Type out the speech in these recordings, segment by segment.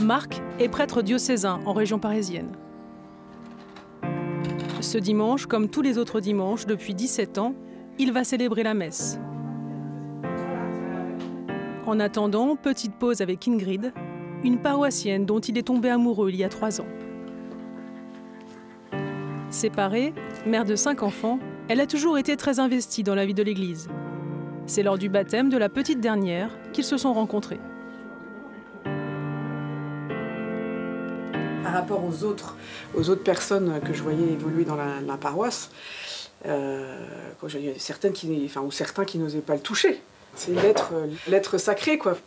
Marc est prêtre diocésain en région parisienne. Ce dimanche, comme tous les autres dimanches depuis 17 ans, il va célébrer la messe. En attendant, petite pause avec Ingrid, une paroissienne dont il est tombé amoureux il y a 3 ans. Séparée, mère de 5 enfants, elle a toujours été très investie dans la vie de l'Église. C'est lors du baptême de la petite dernière qu'ils se sont rencontrés. Par rapport aux autres personnes que je voyais évoluer dans la paroisse, il y a certains qui n'osaient pas le toucher. C'est l'être sacré, quoi.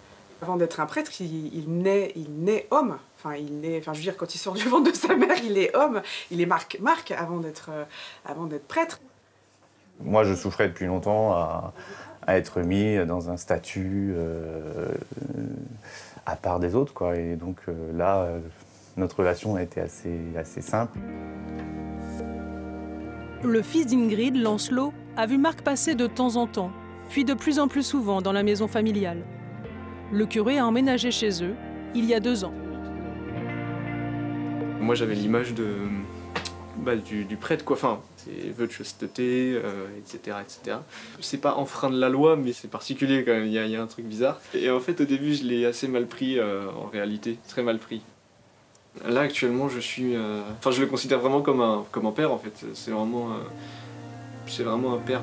Avant d'être un prêtre, il naît homme. Je veux dire, quand il sort du ventre de sa mère, il est homme. Il est Marc avant d'être prêtre. Moi, je souffrais depuis longtemps à être mis dans un statut à part des autres, quoi. Et donc là, notre relation a été assez simple. Le fils d'Ingrid, Lancelot, a vu Marc passer de temps en temps, puis de plus en plus souvent dans la maison familiale. Le curé a emménagé chez eux il y a 2 ans. Moi, j'avais l'image du prêtre, quoi. Enfin, c'est vœux de chasteté, etc., etc. C'est pas enfreindre la loi, mais c'est particulier quand même. Il y a un truc bizarre. Et en fait, au début, je l'ai assez mal pris, en réalité, très mal pris. Là, actuellement, je le considère vraiment comme un père, en fait. C'est vraiment un père.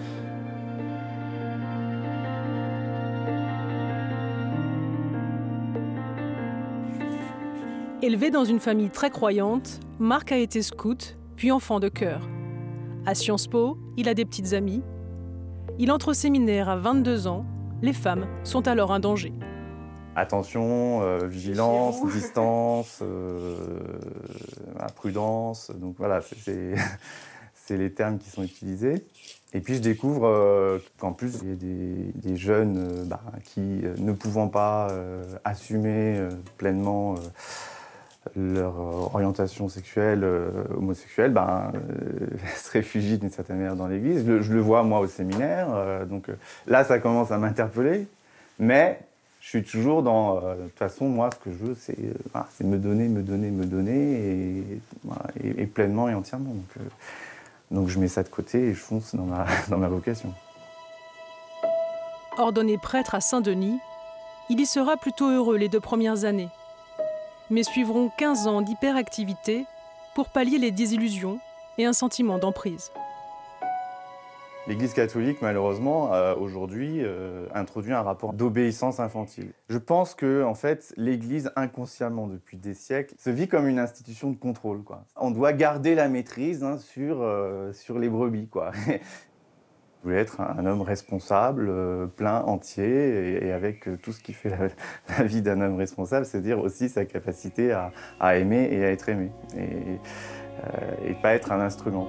Élevé dans une famille très croyante, Marc a été scout, puis enfant de chœur. À Sciences Po, il a des petites amies. Il entre au séminaire à 22 ans. Les femmes sont alors un danger. Attention, vigilance, distance, prudence. Donc voilà, c'est les termes qui sont utilisés. Et puis je découvre qu'en plus, il y a des jeunes qui, ne pouvant pas assumer pleinement leur orientation sexuelle homosexuelle, se réfugient d'une certaine manière dans l'église. Je le vois moi au séminaire, donc là ça commence à m'interpeller, mais je suis toujours dans, de toute façon moi ce que je veux c'est me donner et pleinement et entièrement. Donc je mets ça de côté et je fonce dans ma vocation. Ordonné prêtre à Saint-Denis, il y sera plutôt heureux les 2 premières années. Mais suivront 15 ans d'hyperactivité pour pallier les désillusions et un sentiment d'emprise. L'Église catholique, malheureusement, aujourd'hui, introduit un rapport d'obéissance infantile. Je pense que, en fait, l'Église, inconsciemment, depuis des siècles, se vit comme une institution de contrôle, quoi. On doit garder la maîtrise sur les brebis, quoi. Je voulais être un homme responsable, plein, entier, et avec tout ce qui fait la vie d'un homme responsable, c'est-à-dire aussi sa capacité à aimer et à être aimé, et pas être un instrument.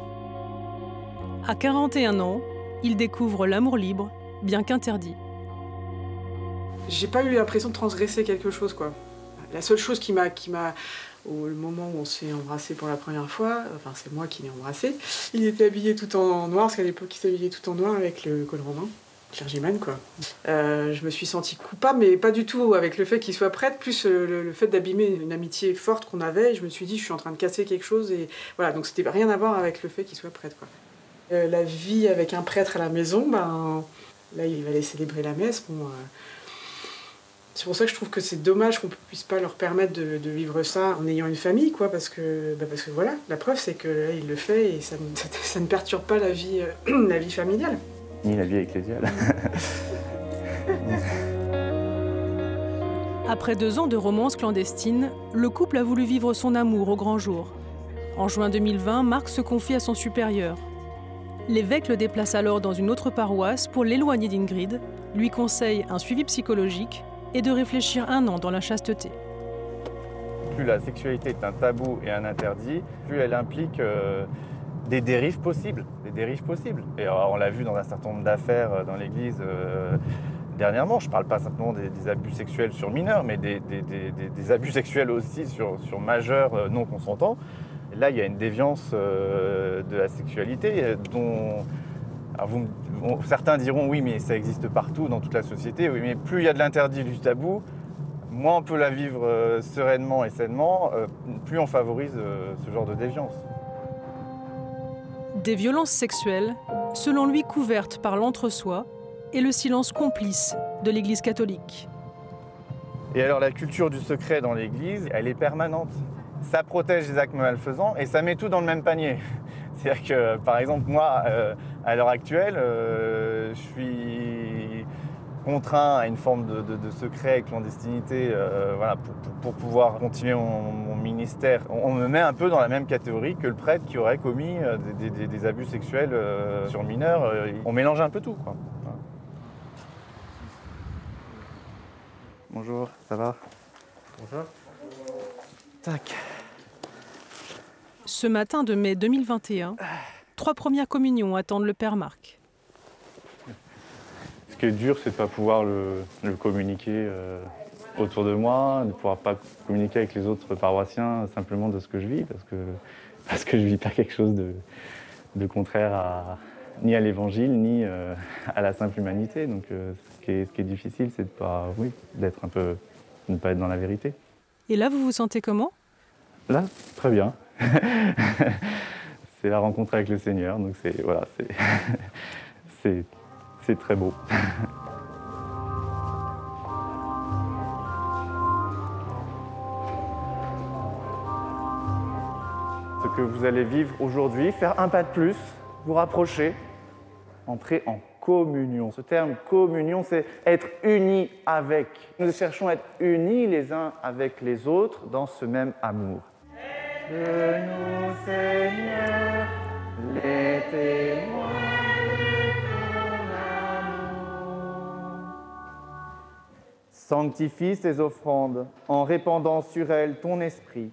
À 41 ans, il découvre l'amour libre, bien qu'interdit. J'ai pas eu l'impression de transgresser quelque chose, quoi. La seule chose qui m'a au moment où on s'est embrassé pour la première fois, enfin c'est moi qui l'ai embrassé, il était habillé tout en noir, parce qu'à l'époque il s'habillait tout en noir avec le col romain, clergyman, quoi. Je me suis sentie coupable, mais pas du tout avec le fait qu'il soit prêtre, plus le fait d'abîmer une amitié forte qu'on avait. Je me suis dit, je suis en train de casser quelque chose, et voilà, donc c'était rien à voir avec le fait qu'il soit prêtre, quoi. La vie avec un prêtre à la maison, là il va aller célébrer la messe. C'est pour ça que je trouve que c'est dommage qu'on ne puisse pas leur permettre de vivre ça en ayant une famille, quoi, parce que voilà, la preuve c'est que là, il le fait et ça ne perturbe pas la vie familiale. Ni la vie ecclésiale. Après 2 ans de romance clandestine, le couple a voulu vivre son amour au grand jour. En juin 2020, Marc se confie à son supérieur. L'évêque le déplace alors dans une autre paroisse pour l'éloigner d'Ingrid, lui conseille un suivi psychologique et de réfléchir 1 an dans la chasteté. Plus la sexualité est un tabou et un interdit, plus elle implique des dérives possibles. Et alors, on l'a vu dans un certain nombre d'affaires dans l'Église dernièrement. Je ne parle pas simplement des abus sexuels sur mineurs, mais des abus sexuels aussi sur majeurs non consentants. Et là, il y a une déviance de la sexualité dont... Alors certains diront oui, mais ça existe partout dans toute la société. Oui, mais plus il y a de l'interdit du tabou, moins on peut la vivre sereinement et sainement, plus on favorise ce genre de déviance. Des violences sexuelles, selon lui couvertes par l'entre-soi et le silence complice de l'Église catholique. Et alors la culture du secret dans l'Église, elle est permanente. Ça protège les actes malfaisants et ça met tout dans le même panier. C'est-à-dire que, par exemple, moi, à l'heure actuelle, je suis contraint à une forme de secret et clandestinité voilà, pour pouvoir continuer mon ministère. On me met un peu dans la même catégorie que le prêtre qui aurait commis des abus sexuels sur mineurs. On mélange un peu tout, quoi. Bonjour, ça va? Bonjour. Tac. Ce matin de mai 2021, 3 premières communions attendent le père Marc. Ce qui est dur, c'est de ne pas pouvoir le communiquer autour de moi, de ne pouvoir pas communiquer avec les autres paroissiens simplement de ce que je vis, parce que je ne vis pas quelque chose de contraire ni à l'évangile, ni à la simple humanité. Donc ce qui est difficile, c'est d'être un peu, de ne pas être dans la vérité. Et là, vous vous sentez comment? Là, très bien. C'est la rencontre avec le Seigneur, donc c'est très beau. Ce que vous allez vivre aujourd'hui, faire un pas de plus, vous rapprocher, entrer en communion. Ce terme communion, c'est être unis avec. Nous cherchons à être unis les uns avec les autres dans ce même amour. De nous, Seigneur, les témoins de ton amour. Sanctifie ces offrandes en répandant sur elles ton esprit,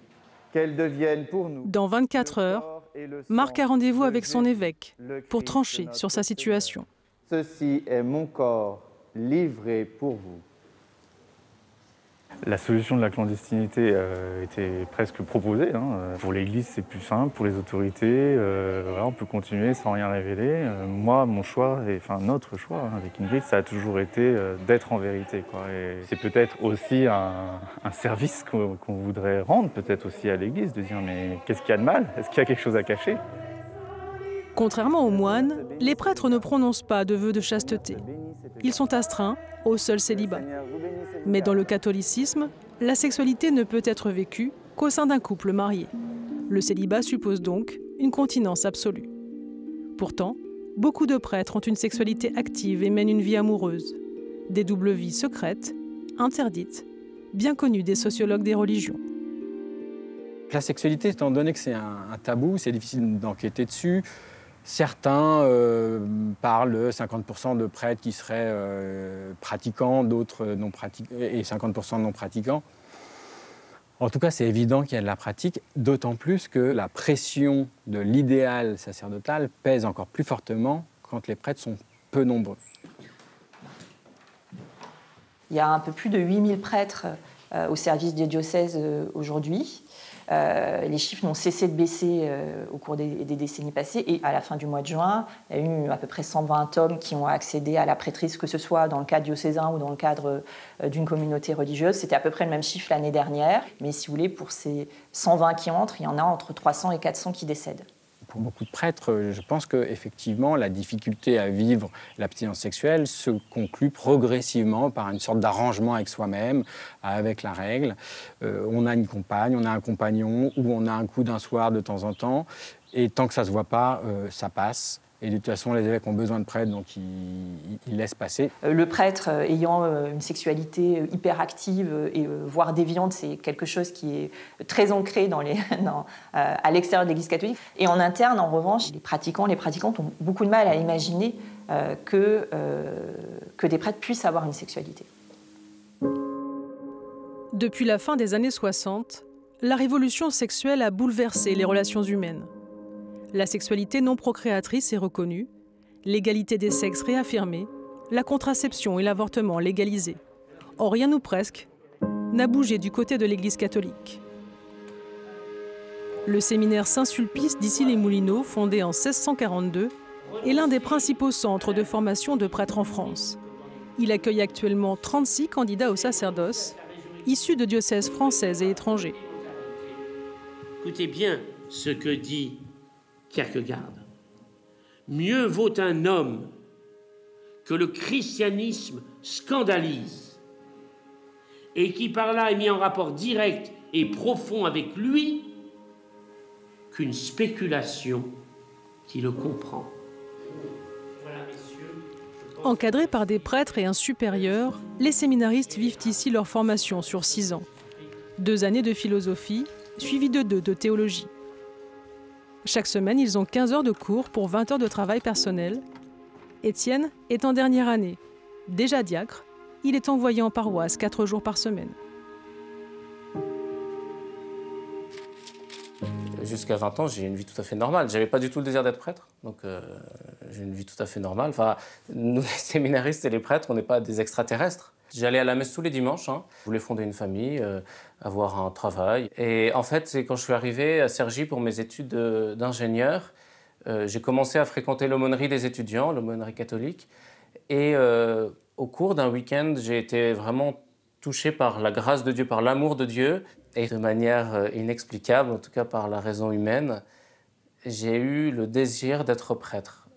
qu'elles deviennent pour nous. Dans 24 heures, Marc a rendez-vous avec son évêque pour trancher sur sa situation. Ceci est mon corps livré pour vous. La solution de la clandestinité était presque proposée. Pour l'Église, c'est plus simple. Pour les autorités, on peut continuer sans rien révéler. Moi, mon choix, notre choix avec Ingrid, ça a toujours été d'être en vérité, quoi. Et c'est peut-être aussi un service qu'on voudrait rendre, peut-être aussi à l'Église, de dire mais qu'est-ce qu'il y a de mal? Est-ce qu'il y a quelque chose à cacher? Contrairement aux moines, les prêtres ne prononcent pas de vœux de chasteté. Ils sont astreints au seul célibat. Mais dans le catholicisme, la sexualité ne peut être vécue qu'au sein d'un couple marié. Le célibat suppose donc une continence absolue. Pourtant, beaucoup de prêtres ont une sexualité active et mènent une vie amoureuse. Des doubles vies secrètes, interdites, bien connues des sociologues des religions. La sexualité, étant donné que c'est un tabou, c'est difficile d'enquêter dessus. Certains parlent de 50% de prêtres qui seraient pratiquants, d'autres non pratiquants, et 50% non pratiquants. En tout cas, c'est évident qu'il y a de la pratique, d'autant plus que la pression de l'idéal sacerdotal pèse encore plus fortement quand les prêtres sont peu nombreux. Il y a un peu plus de 8000 prêtres au service des diocèses aujourd'hui. Les chiffres n'ont cessé de baisser au cours des décennies passées. Et à la fin du mois de juin, il y a eu à peu près 120 hommes qui ont accédé à la prêtrise, que ce soit dans le cadre diocésain ou dans le cadre d'une communauté religieuse. C'était à peu près le même chiffre l'année dernière. Mais si vous voulez, pour ces 120 qui entrent, il y en a entre 300 et 400 qui décèdent. Pour beaucoup de prêtres, je pense qu'effectivement, la difficulté à vivre l'abstinence sexuelle se conclut progressivement par une sorte d'arrangement avec soi-même, avec la règle. On a une compagne, on a un compagnon, ou on a un coup d'un soir de temps en temps, et tant que ça ne se voit pas, ça passe. Et de toute façon, les évêques ont besoin de prêtres, donc ils laissent passer. Le prêtre ayant une sexualité hyper active et voire déviante, c'est quelque chose qui est très ancré à l'extérieur de l'Église catholique. Et en interne, en revanche, les pratiquantes ont beaucoup de mal à imaginer que des prêtres puissent avoir une sexualité. Depuis la fin des années 60, la révolution sexuelle a bouleversé les relations humaines. La sexualité non procréatrice est reconnue, l'égalité des sexes réaffirmée, la contraception et l'avortement légalisés. Or, rien ou presque n'a bougé du côté de l'Église catholique. Le séminaire Saint-Sulpice d'Issy-les-Moulineaux, fondé en 1642, est l'un des principaux centres de formation de prêtres en France. Il accueille actuellement 36 candidats au sacerdoce issus de diocèses français et étrangers. Écoutez bien ce que dit Kierkegaard. Mieux vaut un homme que le christianisme scandalise et qui par là est mis en rapport direct et profond avec lui qu'une spéculation qui le comprend. Encadrés par des prêtres et un supérieur, les séminaristes vivent ici leur formation sur 6 ans. 2 années de philosophie, suivies de 2 de théologie. Chaque semaine, ils ont 15 heures de cours pour 20 heures de travail personnel. Étienne est en dernière année. Déjà diacre, il est envoyé en paroisse 4 jours par semaine. Jusqu'à 20 ans, j'ai une vie tout à fait normale. Je n'avais pas du tout le désir d'être prêtre, donc j'ai une vie tout à fait normale. Enfin, nous, les séminaristes et les prêtres, on n'est pas des extraterrestres. J'allais à la messe tous les dimanches. Je voulais fonder une famille, avoir un travail. Et en fait, c'est quand je suis arrivé à Cergy pour mes études d'ingénieur, j'ai commencé à fréquenter l'aumônerie des étudiants, l'aumônerie catholique. Et au cours d'un week-end, j'ai été vraiment touché par la grâce de Dieu, par l'amour de Dieu. Et de manière inexplicable, en tout cas par la raison humaine, j'ai eu le désir d'être prêtre.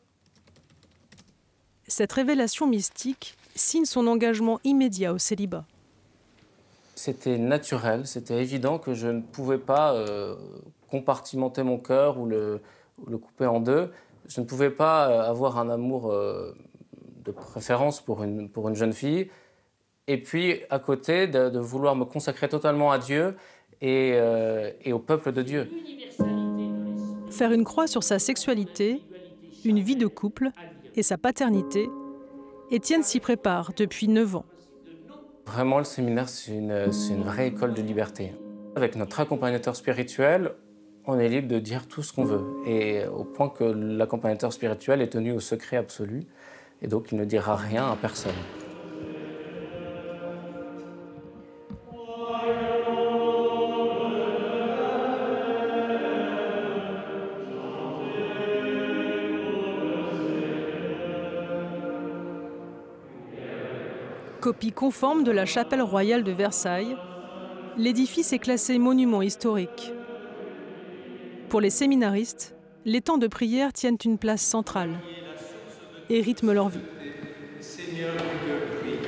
Cette révélation mystique signe son engagement immédiat au célibat. C'était naturel, c'était évident que je ne pouvais pas compartimenter mon cœur ou le couper en deux. Je ne pouvais pas avoir un amour de préférence pour une jeune fille. Et puis, à côté, de vouloir me consacrer totalement à Dieu et au peuple de Dieu. Faire une croix sur sa sexualité, une vie de couple et sa paternité, Étienne s'y prépare depuis 9 ans. Vraiment, le séminaire, c'est une vraie école de liberté. Avec notre accompagnateur spirituel, on est libre de dire tout ce qu'on veut. Et au point que l'accompagnateur spirituel est tenu au secret absolu. Et donc, il ne dira rien à personne. Copie conforme de la chapelle royale de Versailles, l'édifice est classé monument historique. Pour les séminaristes, les temps de prière tiennent une place centrale et rythment leur vie. Seigneur, je te prie,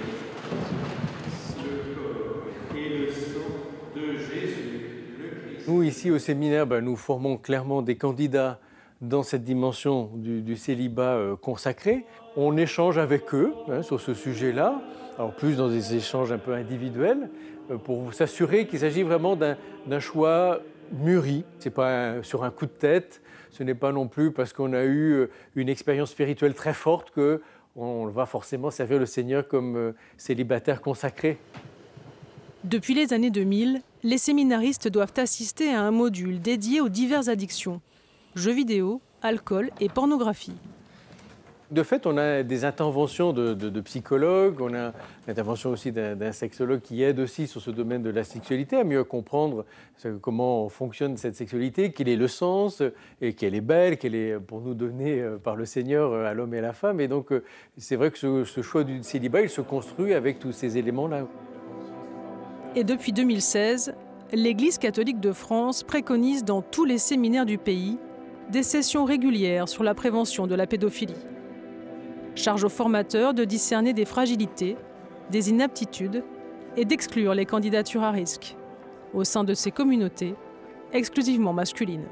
le corps et le sang de Jésus, le Christ. Nous, ici au séminaire, nous formons clairement des candidats dans cette dimension du célibat consacré. On échange avec eux sur ce sujet-là, alors plus dans des échanges un peu individuels, pour s'assurer qu'il s'agit vraiment d'un choix mûri. Ce n'est pas sur un coup de tête, ce n'est pas non plus parce qu'on a eu une expérience spirituelle très forte qu'on va forcément servir le Seigneur comme célibataire consacré. Depuis les années 2000, les séminaristes doivent assister à un module dédié aux diverses addictions, jeux vidéo, alcool et pornographie. De fait, on a des interventions de psychologues, on a l'intervention aussi d'un sexologue qui aide aussi sur ce domaine de la sexualité, à mieux comprendre comment fonctionne cette sexualité, quel est le sens, et qu'elle est belle, qu'elle est pour nous donnée par le Seigneur à l'homme et à la femme. Et donc, c'est vrai que ce choix du célibat, il se construit avec tous ces éléments-là. Et depuis 2016, l'Église catholique de France préconise dans tous les séminaires du pays des sessions régulières sur la prévention de la pédophilie. Charge aux formateurs de discerner des fragilités, des inaptitudes et d'exclure les candidatures à risque au sein de ces communautés exclusivement masculines.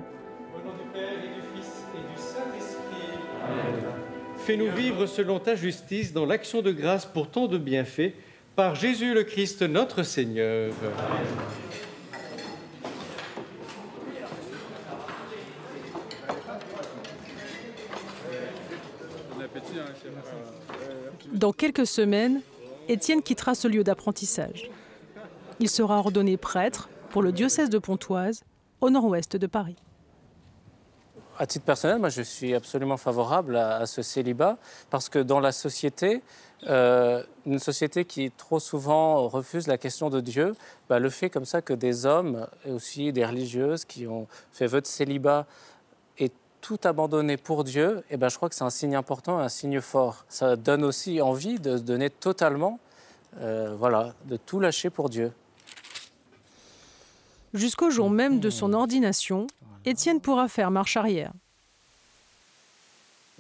Au nom du Père et du Fils et du Saint-Esprit. Amen. Fais-nous vivre selon ta justice dans l'action de grâce pour tant de bienfaits, par Jésus le Christ notre Seigneur. Amen. Dans quelques semaines, Étienne quittera ce lieu d'apprentissage. Il sera ordonné prêtre pour le diocèse de Pontoise, au nord-ouest de Paris. À titre personnel, moi, je suis absolument favorable à ce célibat parce que dans la société, une société qui trop souvent refuse la question de Dieu, le fait comme ça que des hommes et aussi des religieuses qui ont fait vœu de célibat aient tout abandonné pour Dieu, je crois que c'est un signe important, un signe fort. Ça donne aussi envie de se donner totalement, de tout lâcher pour Dieu. Jusqu'au jour même de son ordination, Étienne pourra faire marche arrière.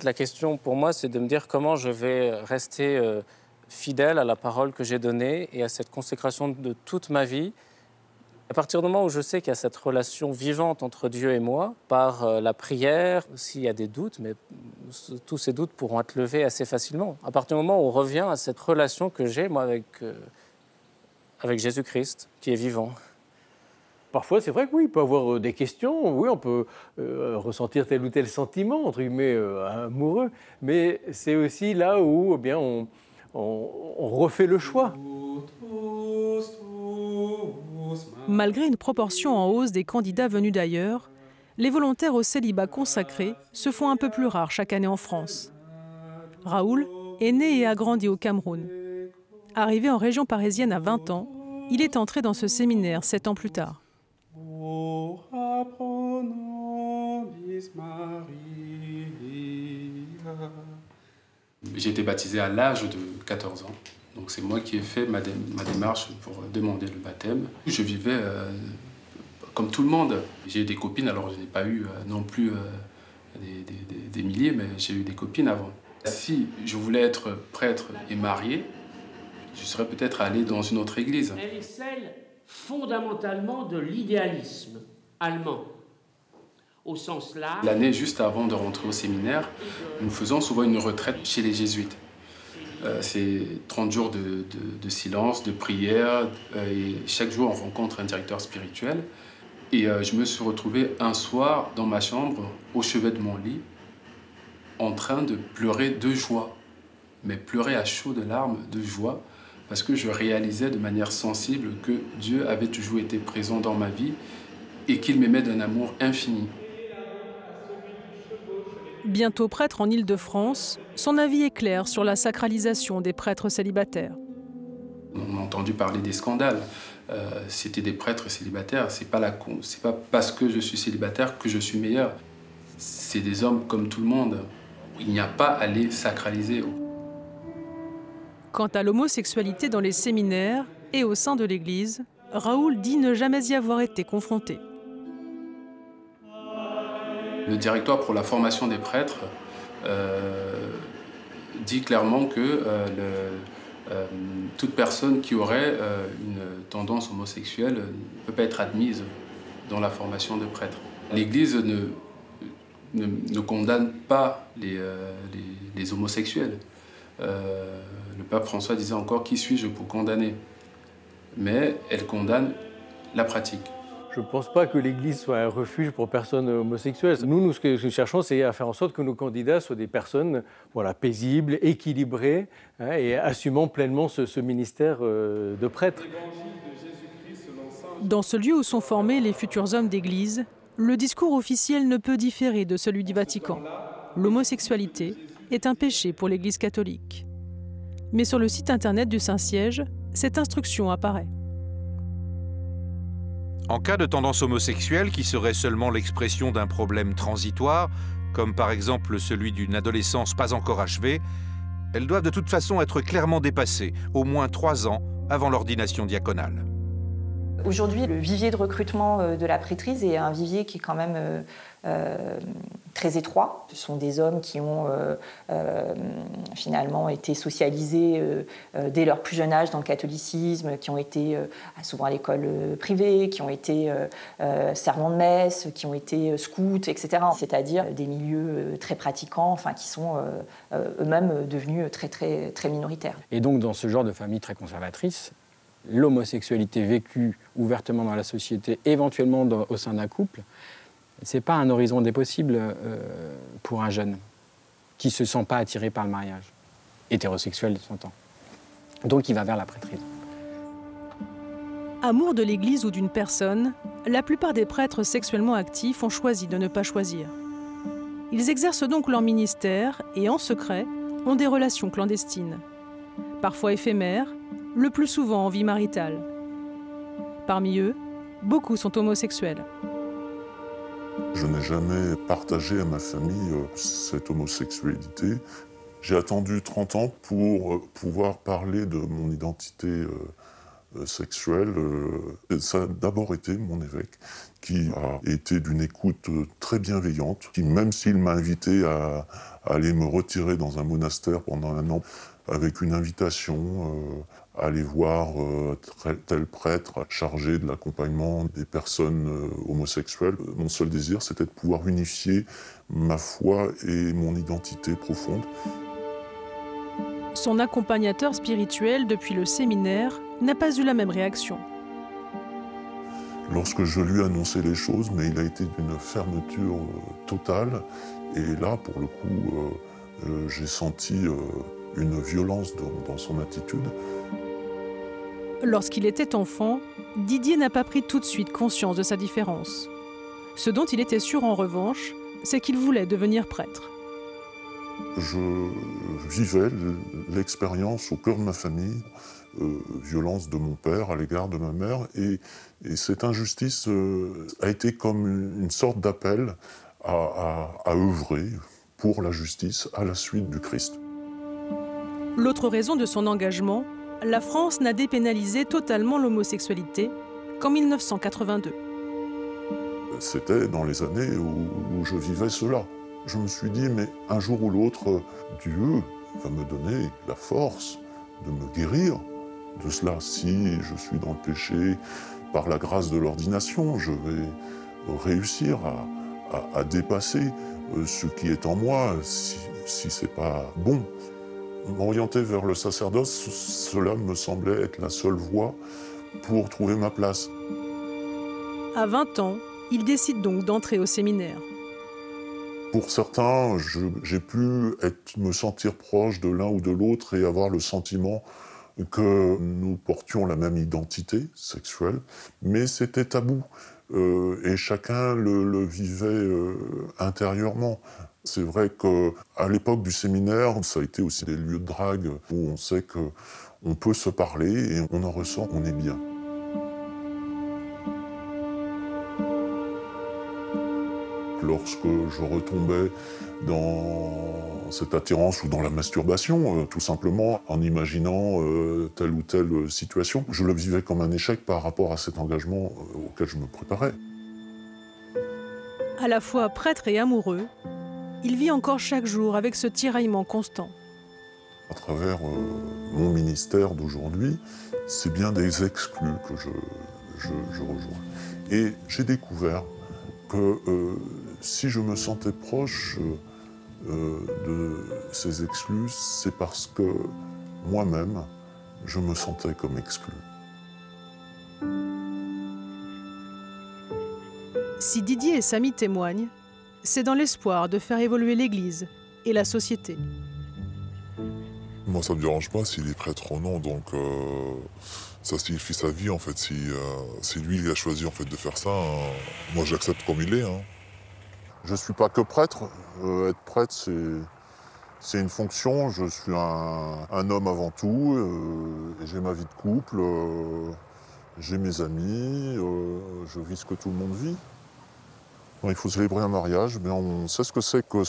La question pour moi, c'est de me dire comment je vais rester fidèle à la parole que j'ai donnée et à cette consécration de toute ma vie. À partir du moment où je sais qu'il y a cette relation vivante entre Dieu et moi, par la prière, s'il y a des doutes, mais tous ces doutes pourront être levés assez facilement. À partir du moment où on revient à cette relation que j'ai, moi, avec Jésus-Christ, qui est vivant. Parfois, c'est vrai que oui, il peut y avoir des questions, oui, on peut ressentir tel ou tel sentiment, entre guillemets, amoureux, mais c'est aussi là où eh bien, on refait le choix. Malgré une proportion en hausse des candidats venus d'ailleurs, les volontaires au célibat consacré se font un peu plus rares chaque année en France. Raoul est né et a grandi au Cameroun. Arrivé en région parisienne à 20 ans, il est entré dans ce séminaire 7 ans plus tard. J'ai été baptisé à l'âge de 14 ans. Donc c'est moi qui ai fait ma démarche pour demander le baptême. Je vivais comme tout le monde. J'ai eu des copines, alors je n'ai pas eu non plus des milliers, mais j'ai eu des copines avant. Si je voulais être prêtre et marié, je serais peut-être allé dans une autre église. Elle est celle fondamentalement de l'idéalisme allemand. Au sens large. L'année juste avant de rentrer au séminaire, nous faisons souvent une retraite chez les jésuites. C'est 30 jours de silence, de prière, et chaque jour on rencontre un directeur spirituel. Et je me suis retrouvé un soir dans ma chambre, au chevet de mon lit, en train de pleurer de joie, mais pleurer à chaudes larmes de joie, parce que je réalisais de manière sensible que Dieu avait toujours été présent dans ma vie et qu'il m'aimait d'un amour infini. Bientôt prêtre en Île-de-France, son avis est clair sur la sacralisation des prêtres célibataires. On a entendu parler des scandales. C'était des prêtres célibataires. C'est pas parce que je suis célibataire que je suis meilleur. C'est des hommes comme tout le monde. Il n'y a pas à les sacraliser. Quant à l'homosexualité dans les séminaires et au sein de l'Église, Raoul dit ne jamais y avoir été confronté. Le directoire pour la formation des prêtres dit clairement que toute personne qui aurait une tendance homosexuelle ne peut pas être admise dans la formation de prêtres. L'Église ne condamne pas les homosexuels. Le pape François disait encore « Qui suis-je pour condamner ?» Mais elle condamne la pratique. Je ne pense pas que l'Église soit un refuge pour personnes homosexuelles. Nous, ce que nous cherchons, c'est à faire en sorte que nos candidats soient des personnes paisibles, équilibrées, et assumant pleinement ce ministère de prêtre. Dans ce lieu où sont formés les futurs hommes d'Église, le discours officiel ne peut différer de celui du Vatican. L'homosexualité est un péché pour l'Église catholique. Mais sur le site internet du Saint-Siège, cette instruction apparaît. En cas de tendance homosexuelle qui serait seulement l'expression d'un problème transitoire, comme par exemple celui d'une adolescence pas encore achevée, elles doivent de toute façon être clairement dépassées, au moins 3 ans avant l'ordination diaconale. Aujourd'hui, le vivier de recrutement de la prêtrise est un vivier qui est quand même très étroit. Ce sont des hommes qui ont finalement été socialisés dès leur plus jeune âge dans le catholicisme, qui ont été souvent à l'école privée, qui ont été servants de messe, qui ont été scouts, etc. C'est-à-dire des milieux très pratiquants, qui sont eux-mêmes devenus très minoritaires. Et donc, dans ce genre de famille très conservatrice, l'homosexualité vécue ouvertement dans la société, éventuellement au sein d'un couple, ce n'est pas un horizon des possibles pour un jeune qui ne se sent pas attiré par le mariage, hétérosexuel de son temps. Donc il va vers la prêtrise. Amour de l'Église ou d'une personne, la plupart des prêtres sexuellement actifs ont choisi de ne pas choisir. Ils exercent donc leur ministère et, en secret, ont des relations clandestines. Parfois éphémères, le plus souvent en vie maritale. Parmi eux, beaucoup sont homosexuels. Je n'ai jamais partagé à ma famille cette homosexualité. J'ai attendu 30 ans pour pouvoir parler de mon identité sexuelle. Ça a d'abord été mon évêque qui a été d'une écoute très bienveillante, qui, même s'il m'a invité à aller me retirer dans un monastère pendant 1 an, avec une invitation à aller voir tel prêtre chargé de l'accompagnement des personnes homosexuelles. Mon seul désir, c'était de pouvoir unifier ma foi et mon identité profonde. Son accompagnateur spirituel depuis le séminaire n'a pas eu la même réaction. Lorsque je lui ai annoncé les choses, mais il a été d'une fermeture totale. Et là, pour le coup, j'ai senti une violence dans son attitude. Lorsqu'il était enfant, Didier n'a pas pris tout de suite conscience de sa différence. Ce dont il était sûr en revanche, c'est qu'il voulait devenir prêtre. Je vivais l'expérience au cœur de ma famille, violence de mon père à l'égard de ma mère, et cette injustice a été comme une sorte d'appel à œuvrer pour la justice à la suite du Christ. L'autre raison de son engagement, la France n'a dépénalisé totalement l'homosexualité qu'en 1982. C'était dans les années où je vivais cela. Je me suis dit, mais un jour ou l'autre, Dieu va me donner la force de me guérir de cela. Si je suis dans le péché, par la grâce de l'ordination, je vais réussir à dépasser ce qui est en moi, si c'est pas bon. M'orienter vers le sacerdoce, cela me semblait être la seule voie pour trouver ma place. À 20 ans, il décide donc d'entrer au séminaire. Pour certains, j'ai pu me sentir proche de l'un ou de l'autre et avoir le sentiment que nous portions la même identité sexuelle, mais c'était tabou et chacun le vivait intérieurement. C'est vrai qu'à l'époque du séminaire, ça a été aussi des lieux de drague où on sait qu'on peut se parler et on en ressent qu'on est bien. Lorsque je retombais dans cette attirance ou dans la masturbation, tout simplement en imaginant telle ou telle situation, je le vivais comme un échec par rapport à cet engagement auquel je me préparais. À la fois prêtre et amoureux, il vit encore chaque jour avec ce tiraillement constant. À travers mon ministère d'aujourd'hui, c'est bien des exclus que je rejoins. Et j'ai découvert que si je me sentais proche de ces exclus, c'est parce que moi-même, je me sentais comme exclu. Si Didier et Samy témoignent, c'est dans l'espoir de faire évoluer l'Église et la société. Moi, ça ne me dérange pas s'il est prêtre ou non, donc ça signifie sa vie, en fait. Si lui, il a choisi en fait, de faire ça, moi, j'accepte comme il est. Hein. Je ne suis pas que prêtre. Être prêtre, c'est une fonction. Je suis un homme avant tout. Et j'ai ma vie de couple. J'ai mes amis. Je vis ce que tout le monde vit. Il faut célébrer un mariage, mais on sait ce que c'est que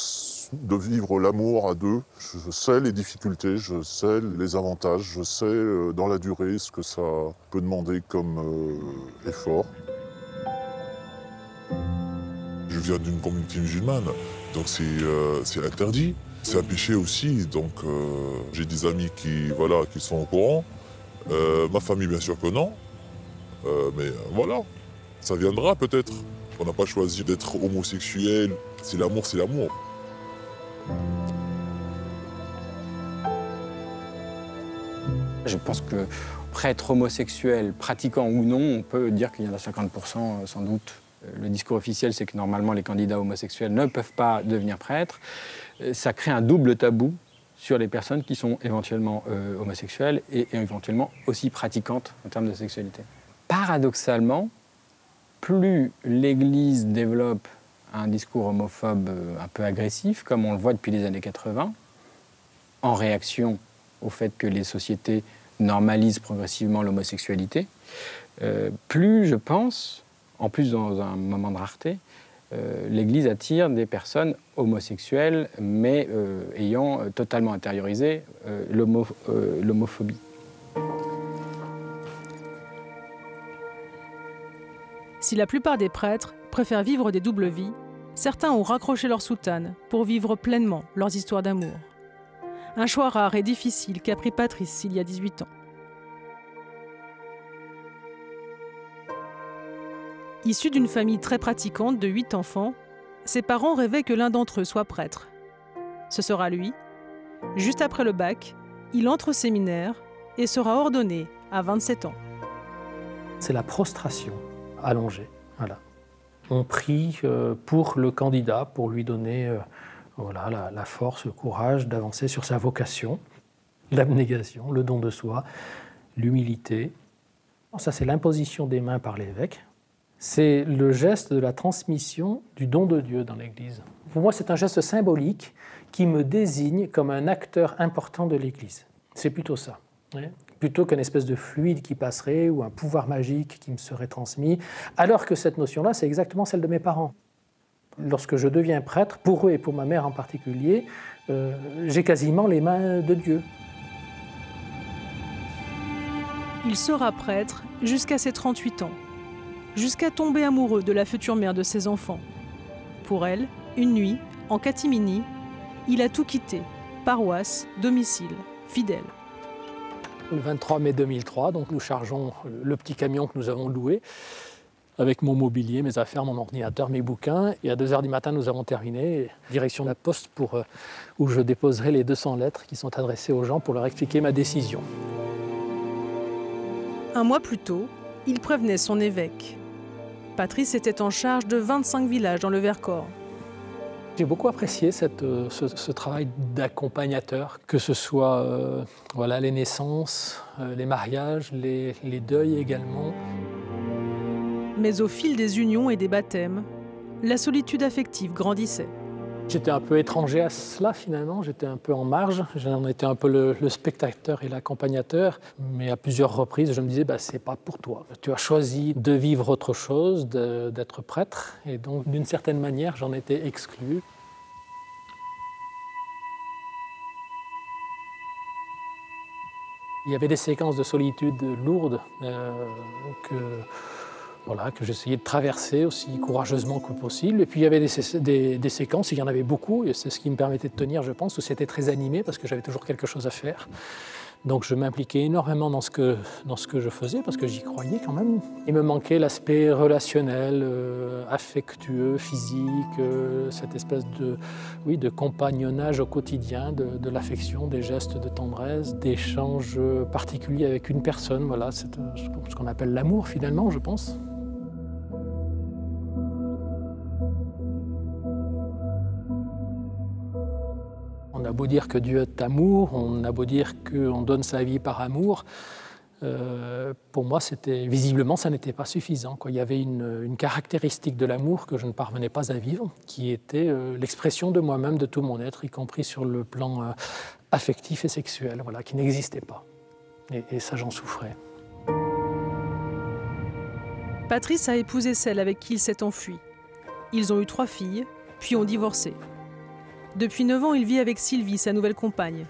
de vivre l'amour à deux. Je sais les difficultés, je sais les avantages, je sais dans la durée ce que ça peut demander comme effort. Je viens d'une communauté musulmane, donc c'est interdit. C'est un péché aussi, donc j'ai des amis qui sont au courant. Ma famille, bien sûr que non. Mais voilà, ça viendra peut-être. On n'a pas choisi d'être homosexuel. C'est l'amour, c'est l'amour. Je pense que prêtre homosexuel, pratiquant ou non, on peut dire qu'il y en a 50% sans doute. Le discours officiel, c'est que normalement les candidats homosexuels ne peuvent pas devenir prêtres. Ça crée un double tabou sur les personnes qui sont éventuellement homosexuelles et éventuellement aussi pratiquantes en termes de sexualité. Paradoxalement, plus l'Église développe un discours homophobe un peu agressif, comme on le voit depuis les années 80, en réaction au fait que les sociétés normalisent progressivement l'homosexualité, plus, je pense, en plus dans un moment de rareté, l'Église attire des personnes homosexuelles, mais ayant totalement intériorisé l'homophobie. Si la plupart des prêtres préfèrent vivre des doubles vies, certains ont raccroché leur soutane pour vivre pleinement leurs histoires d'amour. Un choix rare et difficile qu'a pris Patrice il y a 18 ans. Issu d'une famille très pratiquante de 8 enfants, ses parents rêvaient que l'un d'entre eux soit prêtre. Ce sera lui. Juste après le bac, il entre au séminaire et sera ordonné à 27 ans. C'est la prostration allongée. Voilà. On prie pour le candidat, pour lui donner la force, le courage d'avancer sur sa vocation, l'abnégation, le don de soi, l'humilité. Ça, c'est l'imposition des mains par l'évêque. C'est le geste de la transmission du don de Dieu dans l'Église. Pour moi, c'est un geste symbolique qui me désigne comme un acteur important de l'Église. C'est plutôt ça. Plutôt qu'une espèce de fluide qui passerait ou un pouvoir magique qui me serait transmis, alors que cette notion-là, c'est exactement celle de mes parents. Lorsque je deviens prêtre, pour eux et pour ma mère en particulier, j'ai quasiment les mains de Dieu. Il sera prêtre jusqu'à ses 38 ans, jusqu'à tomber amoureux de la future mère de ses enfants. Pour elle, une nuit, en catimini, il a tout quitté, paroisse, domicile, fidèle. Le 23 mai 2003, donc nous chargeons le petit camion que nous avons loué avec mon mobilier, mes affaires, mon ordinateur, mes bouquins. Et à 2h du matin, nous avons terminé. Direction de la poste où je déposerai les 200 lettres qui sont adressées aux gens pour leur expliquer ma décision. Un mois plus tôt, il prévenait son évêque. Patrice était en charge de 25 villages dans le Vercors. J'ai beaucoup apprécié ce travail d'accompagnateur, que ce soit les naissances, les mariages, les deuils également. Mais au fil des unions et des baptêmes, la solitude affective grandissait. J'étais un peu étranger à cela finalement, j'étais un peu en marge, j'en étais un peu le spectateur et l'accompagnateur, mais à plusieurs reprises je me disais c'est pas pour toi. Tu as choisi de vivre autre chose, d'être prêtre, et donc d'une certaine manière j'en étais exclu. Il y avait des séquences de solitude lourdes que j'essayais de traverser aussi courageusement que possible. Et puis il y avait des séquences, il y en avait beaucoup, et c'est ce qui me permettait de tenir, je pense, où c'était très animé parce que j'avais toujours quelque chose à faire. Donc je m'impliquais énormément dans ce que je faisais parce que j'y croyais quand même. Il me manquait l'aspect relationnel, affectueux, physique, cette espèce de compagnonnage au quotidien, de l'affection, des gestes de tendresse, d'échanges particuliers avec une personne. Voilà, c'est ce qu'on appelle l'amour finalement, je pense. On a beau dire que Dieu est amour, on a beau dire qu'on donne sa vie par amour, pour moi, visiblement, ça n'était pas suffisant. Il y avait une caractéristique de l'amour que je ne parvenais pas à vivre, qui était l'expression de moi-même, de tout mon être, y compris sur le plan affectif et sexuel, qui n'existait pas. Et ça, j'en souffrais. Patrice a épousé celle avec qui il s'est enfui. Ils ont eu 3 filles, puis ont divorcé. Depuis 9 ans, il vit avec Sylvie, sa nouvelle compagne.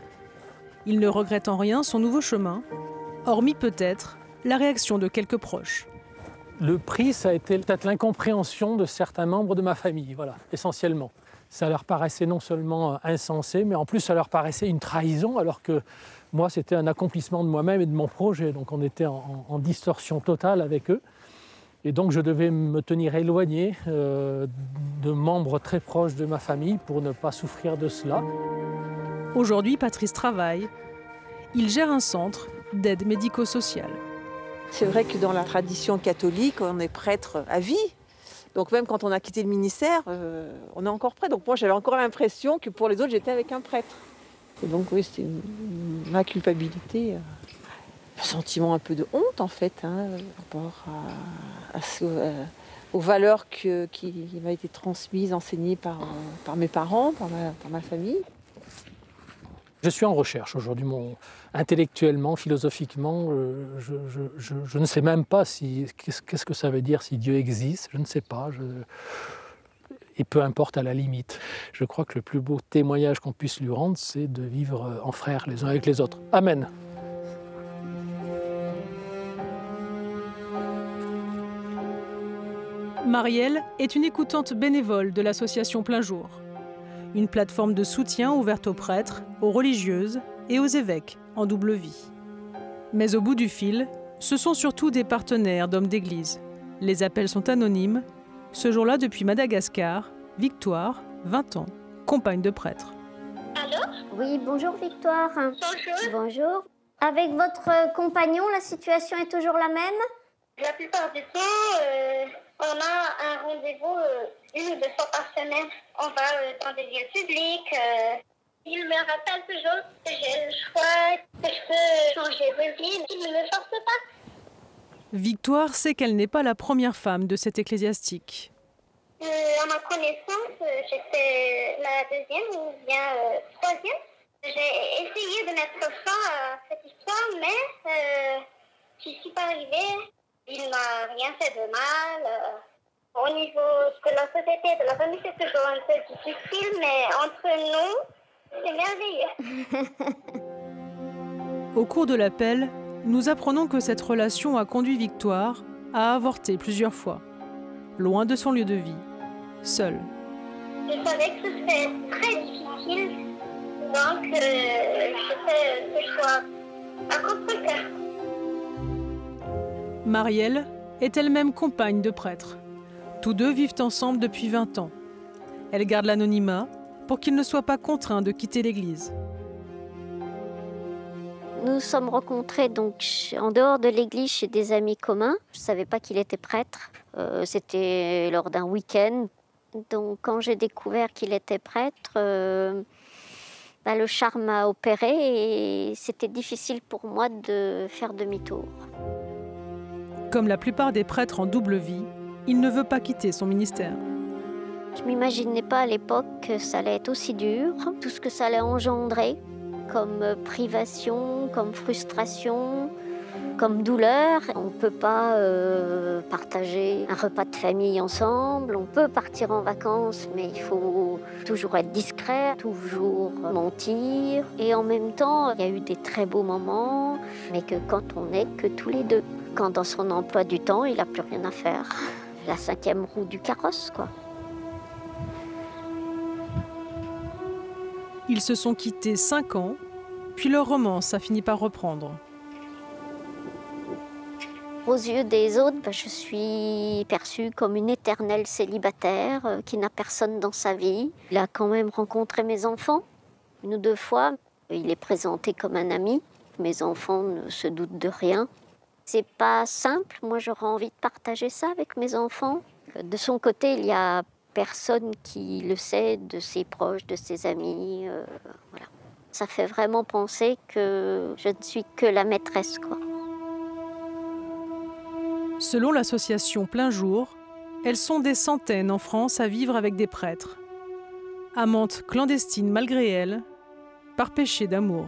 Il ne regrette en rien son nouveau chemin, hormis peut-être la réaction de quelques proches. Le prix, ça a été peut-être l'incompréhension de certains membres de ma famille, essentiellement. Ça leur paraissait non seulement insensé, mais en plus ça leur paraissait une trahison, alors que moi, c'était un accomplissement de moi-même et de mon projet. Donc on était en distorsion totale avec eux. Et donc je devais me tenir éloigné de membres très proches de ma famille pour ne pas souffrir de cela. Aujourd'hui, Patrice travaille. Il gère un centre d'aide médico-sociale. C'est vrai que dans la tradition catholique, on est prêtre à vie. Donc même quand on a quitté le ministère, on est encore prêtre. Donc moi, j'avais encore l'impression que pour les autres, j'étais avec un prêtre. Et donc oui, c'était ma culpabilité. Un sentiment un peu de honte en fait, par rapport aux valeurs qui m'ont été transmises, enseignées par mes parents, par ma famille. Je suis en recherche aujourd'hui, intellectuellement, philosophiquement, je ne sais même pas qu'est-ce que ça veut dire si Dieu existe, je ne sais pas. Et peu importe à la limite. Je crois que le plus beau témoignage qu'on puisse lui rendre, c'est de vivre en frères les uns avec les autres. Amen. Marielle est une écoutante bénévole de l'association Plein Jour, une plateforme de soutien ouverte aux prêtres, aux religieuses et aux évêques en double vie. Mais au bout du fil, ce sont surtout des partenaires d'hommes d'église. Les appels sont anonymes. Ce jour-là, depuis Madagascar, Victoire, 20 ans, compagne de prêtre. Allô? Oui, bonjour Victoire. Bonjour. Bonjour. Avec votre compagnon, la situation est toujours la même? La plupart du temps, on a un rendez-vous 1 ou 2 fois par semaine. On va dans des lieux publics. Il me rappelle toujours que j'ai le choix, que je peux changer de vie. Il ne me force pas. Victoire sait qu'elle n'est pas la première femme de cet ecclésiastique. À ma connaissance, j'étais la 2e ou bien 3e. J'ai essayé de mettre fin à cette histoire, mais je n'y suis pas arrivée. Il n'a rien fait de mal. Au niveau de la société, de la famille, c'est toujours un peu difficile, mais entre nous, c'est merveilleux. Au cours de l'appel, nous apprenons que cette relation a conduit Victoire à avorter plusieurs fois, loin de son lieu de vie, seule. Je savais que ce serait très difficile, donc je fais ce choix à contre-cœur. Marielle est elle-même compagne de prêtre. Tous deux vivent ensemble depuis 20 ans. Elle garde l'anonymat pour qu'il ne soit pas contraint de quitter l'église. Nous nous sommes rencontrés donc en dehors de l'église chez des amis communs. Je ne savais pas qu'il était prêtre. C'était lors d'un week-end. Donc quand j'ai découvert qu'il était prêtre, le charme m'a opéré et c'était difficile pour moi de faire demi-tour. Comme la plupart des prêtres en double vie, il ne veut pas quitter son ministère. Je ne m'imaginais pas à l'époque que ça allait être aussi dur, tout ce que ça allait engendrer comme privation, comme frustration, comme douleur. On ne peut pas partager un repas de famille ensemble, on peut partir en vacances, mais il faut toujours être discret, toujours mentir. Et en même temps, il y a eu des très beaux moments, mais que quand on n'est que tous les deux. Quand dans son emploi du temps, il n'a plus rien à faire. La 5e roue du carrosse, quoi. Ils se sont quittés 5 ans, puis leur romance a fini par reprendre. Aux yeux des autres, je suis perçue comme une éternelle célibataire qui n'a personne dans sa vie. Il a quand même rencontré mes enfants 1 ou 2 fois. Il est présenté comme un ami. Mes enfants ne se doutent de rien. C'est pas simple. Moi, j'aurais envie de partager ça avec mes enfants. De son côté, il y a personne qui le sait, de ses proches, de ses amis. Voilà. Ça fait vraiment penser que je ne suis que la maîtresse, quoi. Selon l'association Plein Jour, elles sont des centaines en France à vivre avec des prêtres. Amantes clandestines malgré elles, par péché d'amour.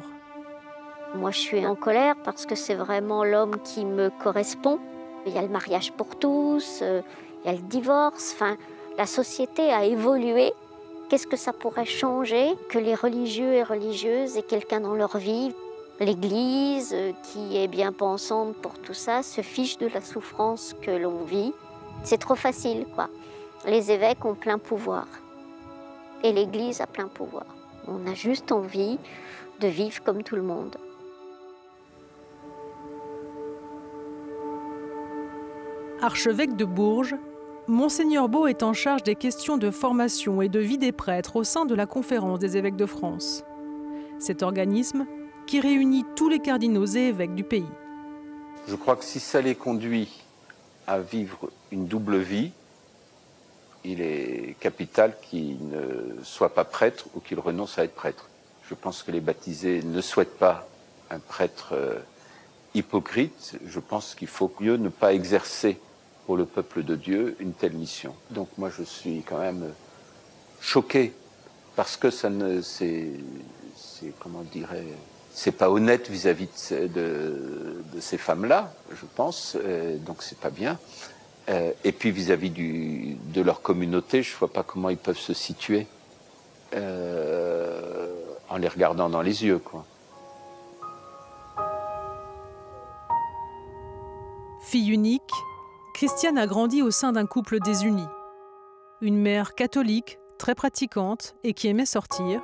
Moi, je suis en colère parce que c'est vraiment l'homme qui me correspond. Il y a le mariage pour tous, il y a le divorce. Enfin, la société a évolué. Qu'est-ce que ça pourrait changer que les religieux et religieuses aient quelqu'un dans leur vie? L'Église, qui est bien pensante pour tout ça, se fiche de la souffrance que l'on vit. C'est trop facile, quoi. Les évêques ont plein pouvoir. Et l'Église a plein pouvoir. On a juste envie de vivre comme tout le monde. Archevêque de Bourges, Monseigneur Beau est en charge des questions de formation et de vie des prêtres au sein de la Conférence des évêques de France. Cet organisme qui réunit tous les cardinaux et évêques du pays. Je crois que si ça les conduit à vivre une double vie, il est capital qu'ils ne soient pas prêtres ou qu'ils renoncent à être prêtres. Je pense que les baptisés ne souhaitent pas un prêtre hypocrite. Je pense qu'il faut mieux ne pas exercer pour le peuple de Dieu une telle mission. Donc moi je suis quand même choqué parce que ça ne comment dirais, c'est pas honnête vis-à-vis de ces femmes-là, je pense. Donc c'est pas bien. Et puis vis-à-vis de leur communauté, je vois pas comment ils peuvent se situer en les regardant dans les yeux, quoi. Fille unique, Christiane a grandi au sein d'un couple désuni. Une mère catholique, très pratiquante et qui aimait sortir.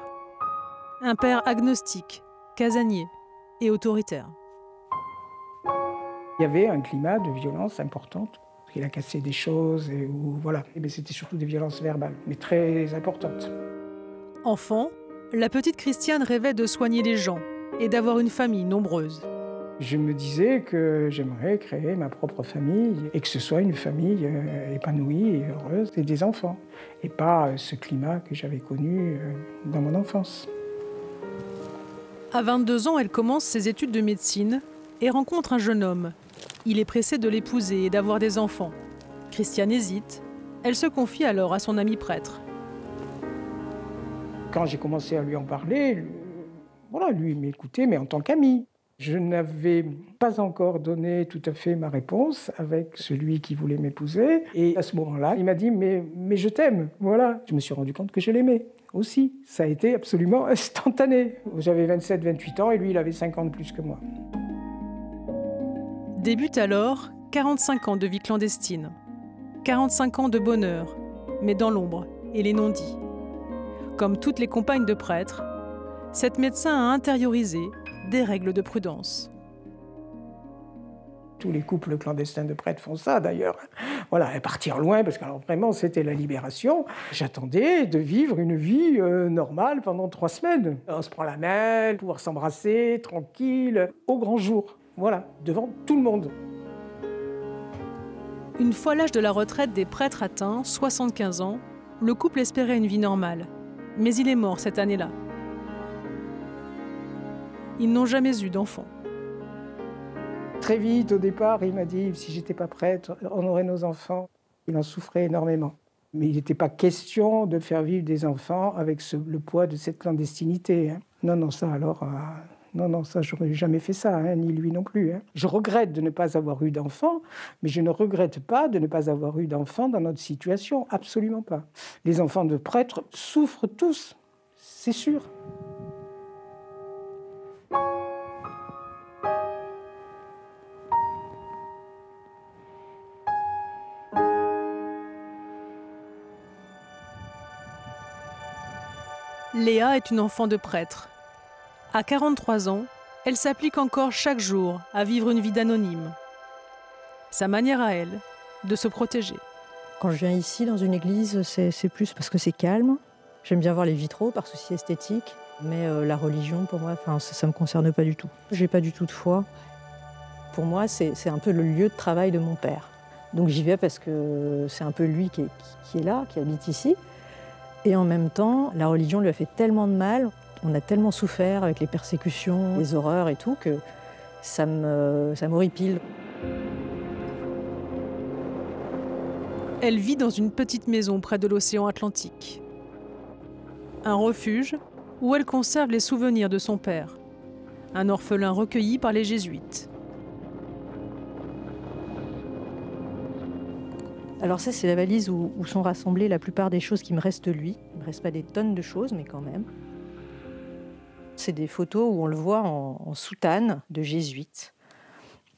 Un père agnostique, casanier et autoritaire. Il y avait un climat de violence importante. Il a cassé des choses, voilà. Mais c'était surtout des violences verbales, mais très importantes. Enfant, la petite Christiane rêvait de soigner les gens et d'avoir une famille nombreuse. Je me disais que j'aimerais créer ma propre famille et que ce soit une famille épanouie et heureuse et des enfants. Et pas ce climat que j'avais connu dans mon enfance. À 22 ans, elle commence ses études de médecine et rencontre un jeune homme. Il est pressé de l'épouser et d'avoir des enfants. Christiane hésite. Elle se confie alors à son ami prêtre. Quand j'ai commencé à lui en parler, lui m'écoutait, mais en tant qu'ami. Je n'avais pas encore donné tout à fait ma réponse avec celui qui voulait m'épouser. Et à ce moment-là, il m'a dit « mais je t'aime ». Voilà. Je me suis rendu compte que je l'aimais aussi. Ça a été absolument instantané. J'avais 27, 28 ans et lui, il avait 50 plus que moi. Débute alors 45 ans de vie clandestine. 45 ans de bonheur, mais dans l'ombre et les non-dits. Comme toutes les compagnes de prêtres, cette médecin a intériorisé des règles de prudence. Tous les couples clandestins de prêtres font ça d'ailleurs. Voilà, et partir loin, parce que alors vraiment c'était la libération. J'attendais de vivre une vie normale pendant 3 semaines. On se prend la main, pouvoir s'embrasser, tranquille, au grand jour. Voilà, devant tout le monde. Une fois l'âge de la retraite des prêtres atteint, 75 ans, le couple espérait une vie normale. Mais il est mort cette année-là. Ils n'ont jamais eu d'enfant. Très vite, au départ, il m'a dit « si j'étais pas prêtre, on aurait nos enfants ». Il en souffrait énormément. Mais il n'était pas question de faire vivre des enfants avec le poids de cette clandestinité. Hein. Non, ça alors... Non, ça, j'aurais jamais fait ça, hein, ni lui non plus. Hein. Je regrette de ne pas avoir eu d'enfants, mais je ne regrette pas de ne pas avoir eu d'enfants dans notre situation, absolument pas. Les enfants de prêtres souffrent tous, c'est sûr. Léa est une enfant de prêtre. À 43 ans, elle s'applique encore chaque jour à vivre une vie d'anonyme. Sa manière à elle, de se protéger. Quand je viens ici, dans une église, c'est plus parce que c'est calme. J'aime bien voir les vitraux par souci esthétique. Mais la religion, pour moi, ça ne me concerne pas du tout. Je n'ai pas du tout de foi. Pour moi, c'est un peu le lieu de travail de mon père. Donc j'y vais parce que c'est un peu lui qui est là, qui habite ici. Et en même temps, la religion lui a fait tellement de mal. On a tellement souffert avec les persécutions, les horreurs et tout, que ça m'horripile. Elle vit dans une petite maison près de l'océan Atlantique. Un refuge où elle conserve les souvenirs de son père, un orphelin recueilli par les jésuites. Alors ça, c'est la valise où sont rassemblées la plupart des choses qui me restent de lui. Il ne me reste pas des tonnes de choses, mais quand même. C'est des photos où on le voit en soutane de jésuite.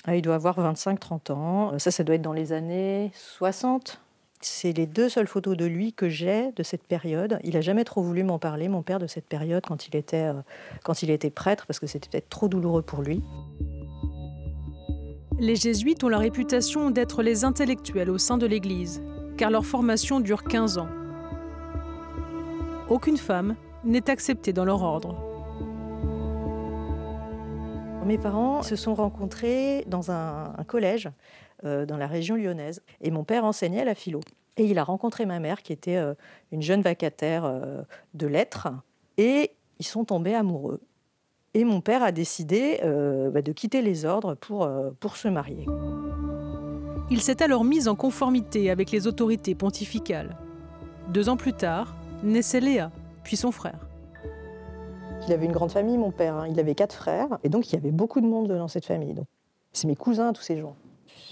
Il doit avoir 25-30 ans. Ça doit être dans les années 60. C'est les 2 seules photos de lui que j'ai de cette période. Il n'a jamais trop voulu m'en parler, mon père, de cette période quand il était prêtre, parce que c'était peut-être trop douloureux pour lui. Les jésuites ont la réputation d'être les intellectuels au sein de l'Église, car leur formation dure 15 ans. Aucune femme n'est acceptée dans leur ordre. Mes parents se sont rencontrés dans un collège dans la région lyonnaise. Et mon père enseignait la philo. Et il a rencontré ma mère, qui était une jeune vacataire de lettres. Et ils sont tombés amoureux. Et mon père a décidé de quitter les ordres pour se marier. Il s'est alors mis en conformité avec les autorités pontificales. 2 ans plus tard, naissait Léa, puis son frère. Il avait une grande famille, mon père. Hein. Il avait 4 frères. Et donc, il y avait beaucoup de monde dans cette famille. Donc, c'est mes cousins, tous ces gens.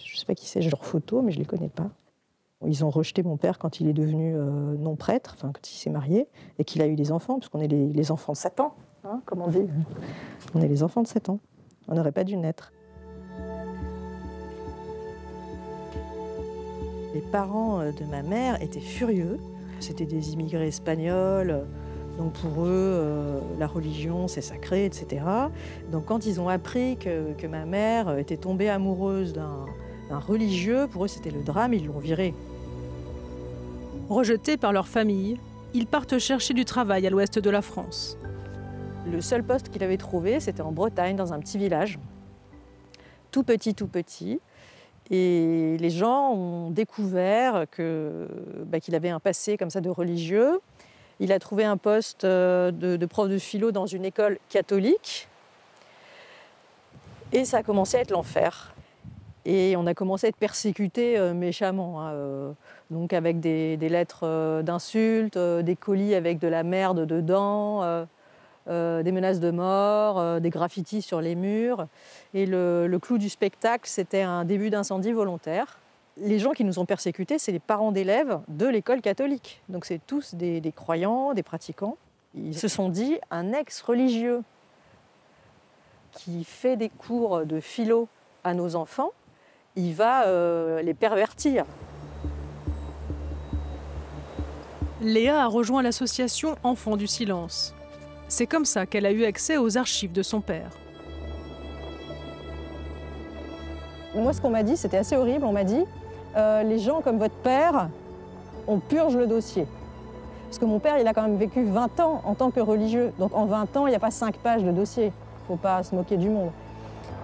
Je ne sais pas qui c'est, j'ai leurs photos, mais je ne les connais pas. Ils ont rejeté mon père quand il est devenu non-prêtre, enfin, quand il s'est marié, et qu'il a eu des enfants, parce qu'on est les enfants de Satan, hein, comme on dit. On est les enfants de Satan. On n'aurait pas dû naître. Les parents de ma mère étaient furieux. C'était des immigrés espagnols, donc pour eux, la religion, c'est sacré, etc. Donc quand ils ont appris que ma mère était tombée amoureuse d'un religieux, pour eux, c'était le drame, ils l'ont virée. Rejetés par leur famille, ils partent chercher du travail à l'ouest de la France. Le seul poste qu'il avait trouvé, c'était en Bretagne, dans un petit village, tout petit. Et les gens ont découvert qu'il avait un passé comme ça de religieux. Il a trouvé un poste de prof de philo dans une école catholique. Et ça a commencé à être l'enfer. Et on a commencé à être persécutés méchamment, donc avec des lettres d'insultes, des colis avec de la merde dedans, des menaces de mort, des graffitis sur les murs. Et le clou du spectacle, c'était un début d'incendie volontaire. Les gens qui nous ont persécutés, c'est les parents d'élèves de l'école catholique. Donc c'est tous des croyants, des pratiquants. Ils se sont dit, un ex-religieux qui fait des cours de philo à nos enfants, il va les pervertir. Léa a rejoint l'association Enfants du Silence. C'est comme ça qu'elle a eu accès aux archives de son père. Moi, ce qu'on m'a dit, c'était assez horrible. On m'a dit, les gens comme votre père, on purge le dossier. Parce que mon père, il a quand même vécu 20 ans en tant que religieux. Donc en 20 ans, il n'y a pas 5 pages de dossier. Il ne faut pas se moquer du monde.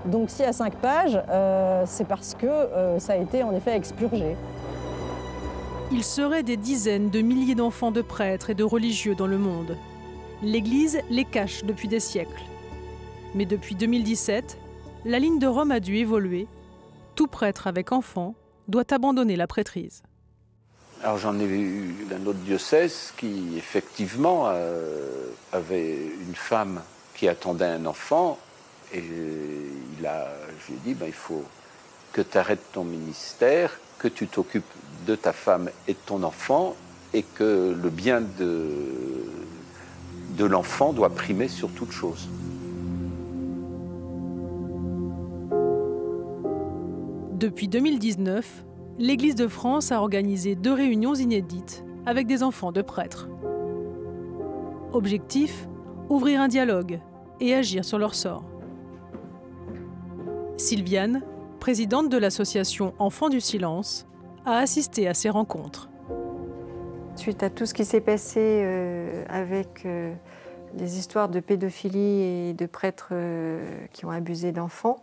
Donc s'il y a 5 pages, c'est parce que ça a été en effet expurgé. Il serait des dizaines de milliers d'enfants de prêtres et de religieux dans le monde. L'Église les cache depuis des siècles. Mais depuis 2017, la ligne de Rome a dû évoluer. Tout prêtre avec enfant doit abandonner la prêtrise. Alors j'en ai eu d'un autre diocèse qui effectivement avait une femme qui attendait un enfant et je lui ai dit il faut que tu arrêtes ton ministère, que tu t'occupes de ta femme et de ton enfant et que le bien de l'enfant doit primer sur toute chose. Depuis 2019, l'Église de France a organisé 2 réunions inédites avec des enfants de prêtres. Objectif, ouvrir un dialogue et agir sur leur sort. Sylviane, présidente de l'association Enfants du Silence, a assisté à ces rencontres. Suite à tout ce qui s'est passé avec des histoires de pédophilie et de prêtres qui ont abusé d'enfants,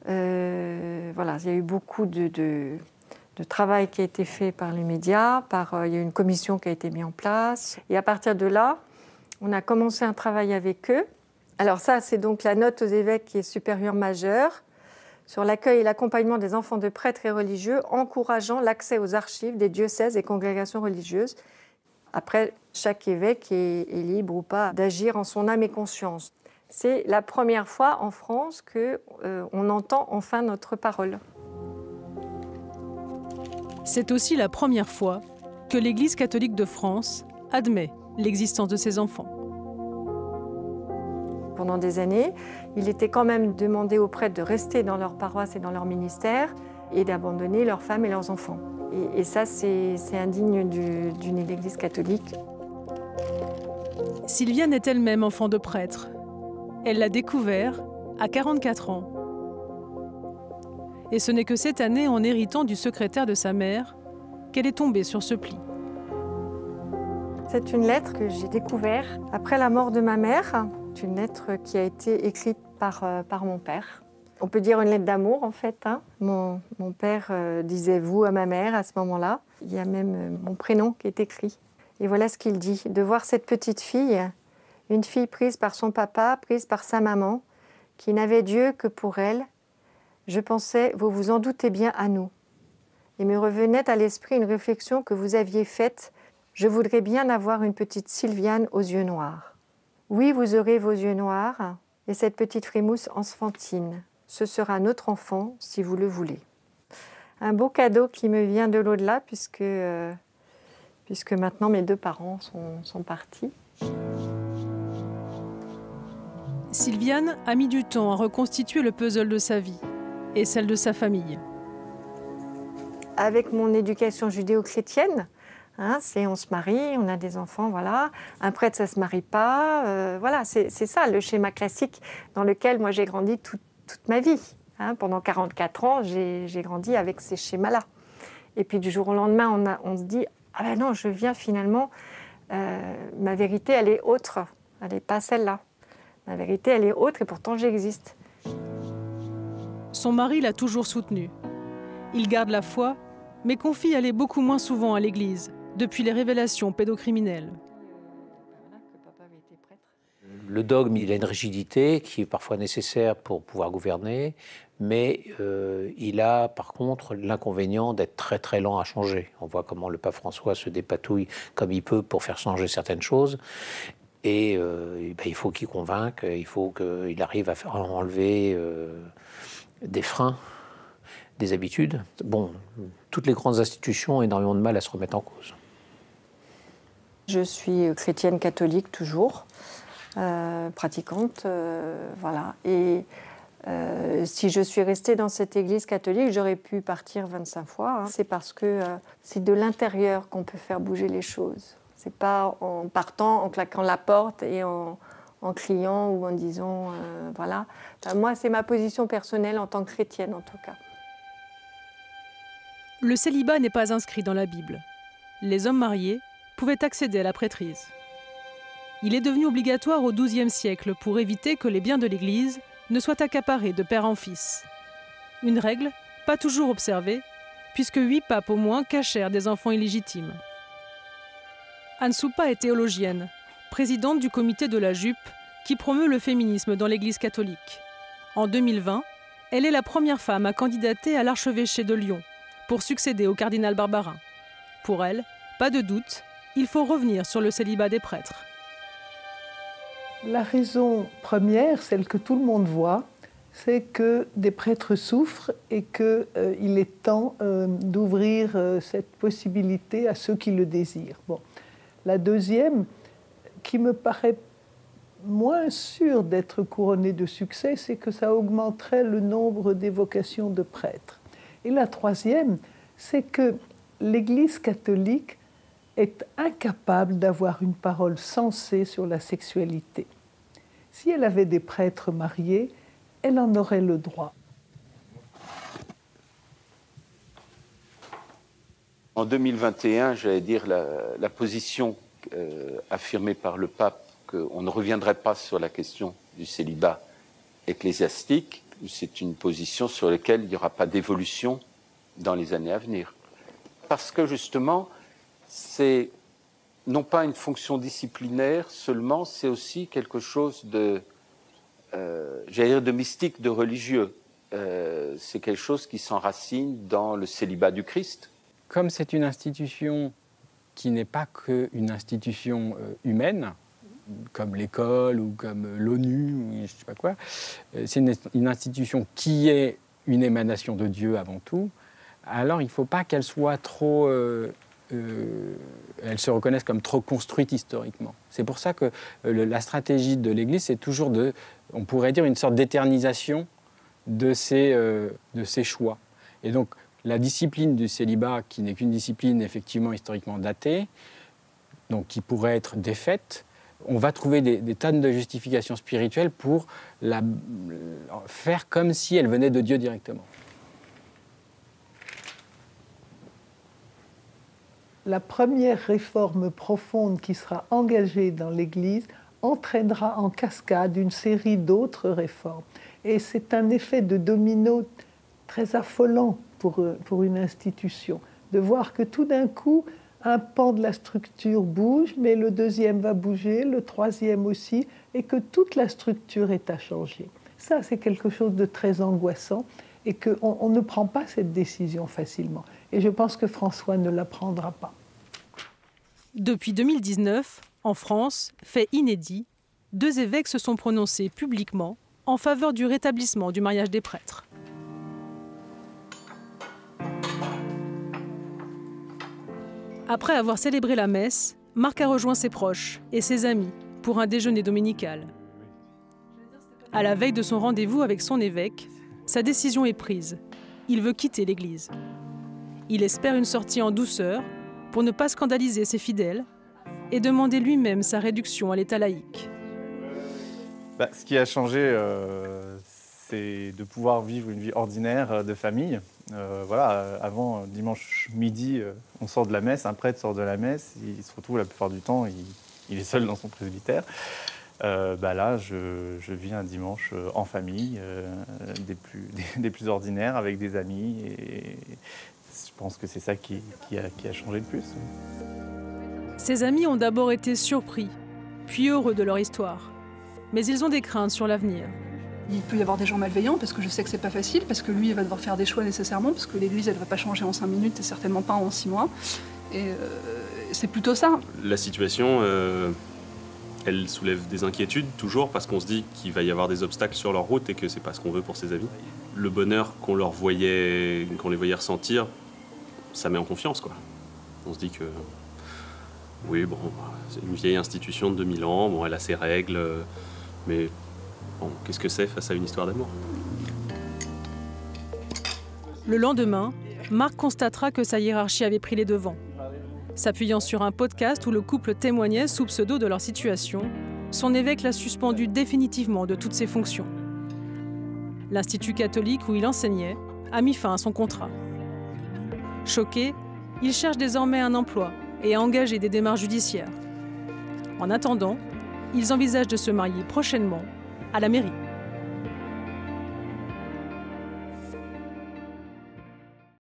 voilà, il y a eu beaucoup de travail qui a été fait par les médias, il y a eu une commission qui a été mise en place. Et à partir de là, on a commencé un travail avec eux. Alors ça, c'est donc la note aux évêques qui est supérieure majeure sur l'accueil et l'accompagnement des enfants de prêtres et religieux, encourageant l'accès aux archives des diocèses et congrégations religieuses. Après, chaque évêque est libre ou pas d'agir en son âme et conscience. C'est la première fois en France qu'on entend enfin notre parole. C'est aussi la première fois que l'Église catholique de France admet l'existence de ces enfants. Pendant des années, il était quand même demandé aux prêtres de rester dans leur paroisse et dans leur ministère et d'abandonner leurs femmes et leurs enfants. Et ça, c'est indigne d'une Église catholique. Sylviane est elle-même enfant de prêtre. Elle l'a découvert à 44 ans. Et ce n'est que cette année, en héritant du secrétaire de sa mère, qu'elle est tombée sur ce pli. C'est une lettre que j'ai découverte après la mort de ma mère. C'est une lettre qui a été écrite par mon père. On peut dire une lettre d'amour, en fait. Mon père disait « vous » à ma mère à ce moment-là. Il y a même mon prénom qui est écrit. Et voilà ce qu'il dit. De voir cette petite fille, une fille prise par son papa, prise par sa maman, qui n'avait Dieu que pour elle, je pensais, vous vous en doutez bien, à nous. Et me revenait à l'esprit une réflexion que vous aviez faite. Je voudrais bien avoir une petite Sylviane aux yeux noirs. Oui, vous aurez vos yeux noirs et cette petite frimousse enfantine. Ce sera notre enfant, si vous le voulez. Un beau cadeau qui me vient de l'au-delà, puisque maintenant mes 2 parents sont partis. Sylviane a mis du temps à reconstituer le puzzle de sa vie et celle de sa famille. avec mon éducation judéo-chrétienne. Hein, c'est on se marie, on a des enfants, voilà. Un prêtre, ça ne se marie pas. Voilà, c'est ça le schéma classique dans lequel moi j'ai grandi toute ma vie. Hein. Pendant 44 ans, j'ai grandi avec ces schémas-là. Et puis du jour au lendemain, on se dit « Ah ben non, je viens finalement, ma vérité, elle est autre. Elle n'est pas celle-là. Ma vérité, elle est autre et pourtant j'existe. » Son mari l'a toujours soutenue. Il garde la foi, mais confie aller beaucoup moins souvent à l'église, depuis les révélations pédocriminelles. Le dogme, il a une rigidité qui est parfois nécessaire pour pouvoir gouverner, mais il a par contre l'inconvénient d'être très très lent à changer. On voit comment le pape François se dépatouille comme il peut pour faire changer certaines choses. Et il faut qu'il convainque, il faut qu'il arrive à faire enlever des freins, des habitudes. Bon, toutes les grandes institutions ont énormément de mal à se remettre en cause. Je suis chrétienne catholique toujours, pratiquante, voilà. Et si je suis restée dans cette église catholique, j'aurais pu partir 25 fois. Hein. C'est parce que c'est de l'intérieur qu'on peut faire bouger les choses. C'est pas en partant, en claquant la porte et en criant ou en disant voilà. Enfin, moi, c'est ma position personnelle en tant que chrétienne, en tout cas. Le célibat n'est pas inscrit dans la Bible. Les hommes mariés pouvaient accéder à la prêtrise. Il est devenu obligatoire au XIIe siècle pour éviter que les biens de l'Église ne soient accaparés de père en fils. Une règle pas toujours observée, puisque 8 papes au moins cachèrent des enfants illégitimes. Anne Soupa est théologienne, présidente du comité de la jupe qui promeut le féminisme dans l'Église catholique. En 2020, elle est la première femme à candidater à l'archevêché de Lyon pour succéder au cardinal Barbarin. Pour elle, pas de doute, il faut revenir sur le célibat des prêtres. La raison première, celle que tout le monde voit, c'est que des prêtres souffrent et qu'il est temps d'ouvrir cette possibilité à ceux qui le désirent. Bon. La deuxième, qui me paraît moins sûre d'être couronnée de succès, c'est que ça augmenterait le nombre d'évocations de prêtres. Et la troisième, c'est que l'Église catholique est incapable d'avoir une parole sensée sur la sexualité. Si elle avait des prêtres mariés, elle en aurait le droit. En 2021, j'allais dire, la position affirmée par le pape qu'on ne reviendrait pas sur la question du célibat ecclésiastique, c'est une position sur laquelle il n'y aura pas d'évolution dans les années à venir. Parce que justement, c'est non pas une fonction disciplinaire seulement, c'est aussi quelque chose de, j'allais dire, de mystique, de religieux. C'est quelque chose qui s'enracine dans le célibat du Christ. Comme c'est une institution qui n'est pas qu'une institution humaine, comme l'école ou comme l'ONU, ou je ne sais pas quoi, c'est une institution qui est une émanation de Dieu avant tout, alors il ne faut pas qu'elle soit trop... elle se reconnaisse comme trop construite historiquement. C'est pour ça que la stratégie de l'Église, c'est toujours on pourrait dire, une sorte d'éternisation de ces choix. Et donc, la discipline du célibat, qui n'est qu'une discipline effectivement historiquement datée, donc qui pourrait être défaite, on va trouver des tonnes de justifications spirituelles pour la faire comme si elle venait de Dieu directement. La première réforme profonde qui sera engagée dans l'Église entraînera en cascade une série d'autres réformes. Et c'est un effet de domino très affolant pour une institution, de voir que tout d'un coup, un pan de la structure bouge, mais le deuxième va bouger, le troisième aussi, et que toute la structure est à changer. Ça, c'est quelque chose de très angoissant et qu'on ne prend pas cette décision facilement. Et je pense que François ne la prendra pas. Depuis 2019, en France, fait inédit, 2 évêques se sont prononcés publiquement en faveur du rétablissement du mariage des prêtres. Après avoir célébré la messe, Marc a rejoint ses proches et ses amis pour un déjeuner dominical. À la veille de son rendez-vous avec son évêque, sa décision est prise. Il veut quitter l'Église. Il espère une sortie en douceur pour ne pas scandaliser ses fidèles et demander lui-même sa réduction à l'état laïque. Ce qui a changé, c'est de pouvoir vivre une vie ordinaire de famille. Avant, dimanche midi, on sort de la messe, un prêtre sort de la messe, il se retrouve la plupart du temps, il est seul dans son presbytère. Là, je vis un dimanche en famille, des plus ordinaires, avec des amis, et je pense que c'est ça qui a changé le plus. Ses amis ont d'abord été surpris, puis heureux de leur histoire. Mais ils ont des craintes sur l'avenir. Il peut y avoir des gens malveillants, parce que je sais que c'est pas facile, parce que lui, il va devoir faire des choix nécessairement, parce que l'Église, elle ne va pas changer en 5 minutes, et certainement pas en 6 mois. Et c'est plutôt ça. La situation, elle soulève des inquiétudes, toujours, parce qu'on se dit qu'il va y avoir des obstacles sur leur route et que c'est pas ce qu'on veut pour ses amis. Le bonheur qu'on les voyait ressentir, ça met en confiance, quoi. On se dit que, oui, bon, c'est une vieille institution de 2000 ans, bon, elle a ses règles, mais bon, qu'est-ce que c'est face à une histoire d'amour? Le lendemain, Marc constatera que sa hiérarchie avait pris les devants. S'appuyant sur un podcast où le couple témoignait sous pseudo de leur situation, son évêque l'a suspendu définitivement de toutes ses fonctions. L'Institut catholique où il enseignait a mis fin à son contrat. Choqué, il cherche désormais un emploi et a engagé des démarches judiciaires. En attendant, ils envisagent de se marier prochainement à la mairie.